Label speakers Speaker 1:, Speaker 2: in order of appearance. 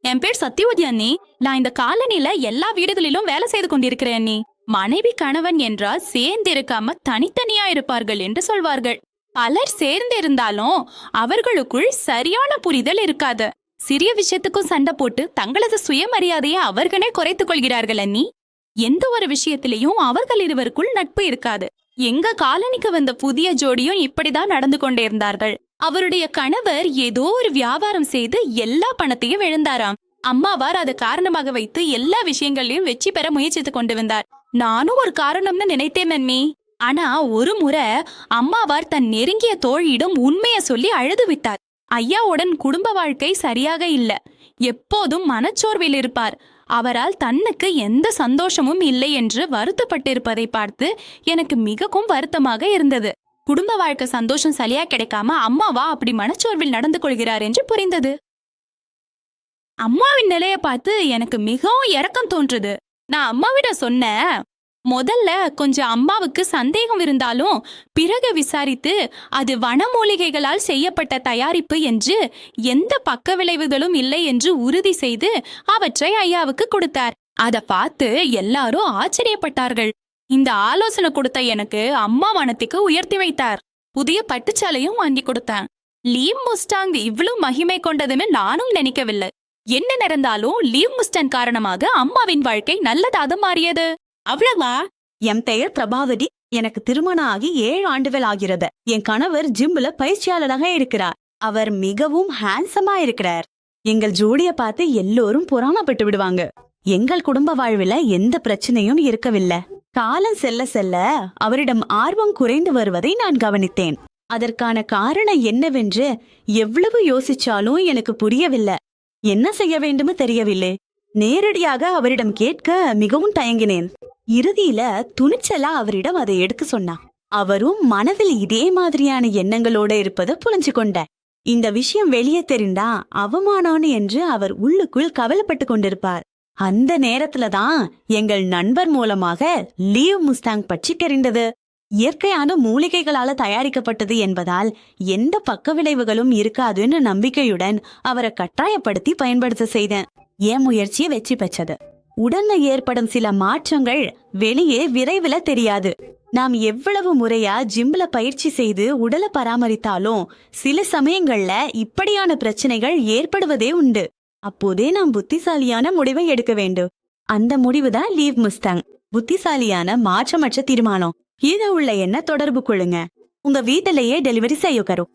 Speaker 1: என் பேர் சத்தியவதி அண்ணி. நான் இந்த காலனில எல்லா வீடுகளிலும் வேலை செய்து கொண்டிருக்கிறேன் அண்ணி. மனைவி கணவன் என்றால் சேர்ந்து இருக்காம தனித்தனியா இருப்பார்கள் என்று சொல்வார்கள். பலர் சேர்ந்து இருந்தாலும் அவர்களுக்குள் சரியான புரிதல் இருக்காது. சிறிய விஷயத்துக்கும் சண்டை போட்டு தங்களது சுயமரியாதையை அவர்களே குறைத்துக் கொள்கிறார்கள் அண்ணி. எந்த ஒரு விஷயத்திலையும் அவர்கள் இருவருக்குள் நட்பு இருக்காது. எங்க காலனிக்கு வந்த புதிய ஜோடியும் இப்படிதான் நடந்து கொண்டே இருந்தார்கள். அவருடைய கணவர் ஏதோ ஒரு வியாபாரம் செய்து எல்லா பணத்தையும் இழந்தாராம். அம்மாவார் அதை காரணமாக வைத்து எல்லா விஷயங்களையும் வெற்றி பெற முயற்சித்து கொண்டு வந்தார். நானும் ஒரு காரணம்னு நினைத்தேன் நன்மி. ஆனா ஒரு முறை அம்மாவார் தன் நெருங்கிய தோழியிடம் உண்மைய சொல்லி அழுது விட்டார். ஐயாவுடன் குடும்ப வாழ்க்கை சரியாக இல்ல. எப்போதும் மனச்சோர்வில் இருப்பார். அவரால் தன்னுக்கு எந்த சந்தோஷமும் இல்லை என்று வருத்தப்பட்டிருப்பதை பார்த்து எனக்கு மிகவும் வருத்தமாக இருந்தது. குடும்ப வாழ்க்கை சந்தோஷம் சரியா கிடைக்காம அம்மாவா அப்படி மனச்சோர்வில் நடந்து கொள்கிறார் என்று புரிந்தது. அம்மாவின் நிலைய பார்த்து எனக்கு மிகவும் இரக்கம் தோன்றுது. நான் அம்மாவிடம் சொன்னேன், முதல்ல கொஞ்சம் அம்மாவுக்கு சந்தேகம் இருந்தாலும் பிறகு விசாரித்து அது வனமூலிகைகளால் செய்யப்பட்ட தயாரிப்பு என்று எந்த பக்க விளைவுகளும் இல்லை என்று உறுதி செய்து அவற்றை ஐயாவுக்கு கொடுத்தார். அதை பார்த்து எல்லாரும் ஆச்சரியப்பட்டார்கள். இந்த ஆலோசனை கொடுத்த எனக்கு அம்மா மனத்துக்கு உயர்த்தி வைத்தார். புதிய பட்டுச்சாலையும் வாங்கி கொடுத்தேன். லீவ் முஸ்டாங் இவ்வளவு மகிமை கொண்டதுன்னு நானும் நினைக்கவில்லை. என்ன நடந்தாலும் லீவ் முஸ்டாங் காரணமாக அம்மாவின் வாழ்க்கை நல்லதாக மாறியது.
Speaker 2: அவ்வளவா? என் பெயர் பிரபாவதி. எனக்கு திருமணம் ஆகி 7 ஆண்டுகள் ஆகிறது. என் கணவர் ஜிம்ல பயிற்சியாளராக இருக்கிறார். அவர் மிகவும் ஹேண்ட்ஸமா இருக்கிறார். எங்கள் ஜோடிய பார்த்து எல்லோரும் பொறாமப்பட்டு விடுவாங்க. எங்கள் குடும்ப வாழ்வில் எந்த பிரச்சனையும் இருக்கவில்லை. காலம் செல்ல செல்ல அவரிடம் ஆர்வம் குறைந்து வருவதை நான் கவனித்தேன். அதற்கான காரணம் என்னவென்று எவ்வளவு யோசிச்சாலும் எனக்கு புரியவில்லை. என்ன செய்ய வேண்டுமோ தெரியவில்லை. நேரடியாக அவரிடம் கேட்க மிகவும் தயங்கினேன். இறுதியில துணிச்சலா அவரிடம் அதை எடுக்க சொன்னான். அவரும் மனதில் இதே மாதிரியான எண்ணங்களோட இருப்பதை புரிஞ்சு கொண்ட. இந்த விஷயம் வெளியே தெரிந்தா அவமானம் என்று அவர் உள்ளுக்குள் கவலைப்பட்டு கொண்டிருப்பார். அந்த நேரத்துல தான் எங்கள் நண்பர் மூலமாக லீவ் முஸ்டாங் பற்றி தெரிந்தது. இயற்கையான மூலிகைகளால தயாரிக்கப்பட்டது என்பதால் எந்த பக்க விளைவுகளும் இருக்காதுன்னு நம்பிக்கையுடன் அவரை கட்டாயப்படுத்தி பயன்படுத்த செய்தேன். என் முயற்சியை வெற்றி பெற்றது. உடல்ல ஏற்படும் சில மாற்றங்கள் வெளியே விரைவில் தெரியாது. நாம் எவ்வளவு முறையா ஜிம்ல பயிற்சி செய்து உடலை பராமரித்தாலும் சில சமயங்கள்ல இப்படியான பிரச்சனைகள் ஏற்படுவதே உண்டு. அப்போதே நாம் புத்திசாலியான முடிவை எடுக்க வேண்டும். அந்த முடிவுதான் லீவ் முஸ்டாங். புத்திசாலியான மாற்றமற்ற தீர்மானம். கீழே உள்ள என்ன தொடர்பு கொள்ளுங்க. உங்க வீட்டிலேயே டெலிவரி செய்ய கரும்.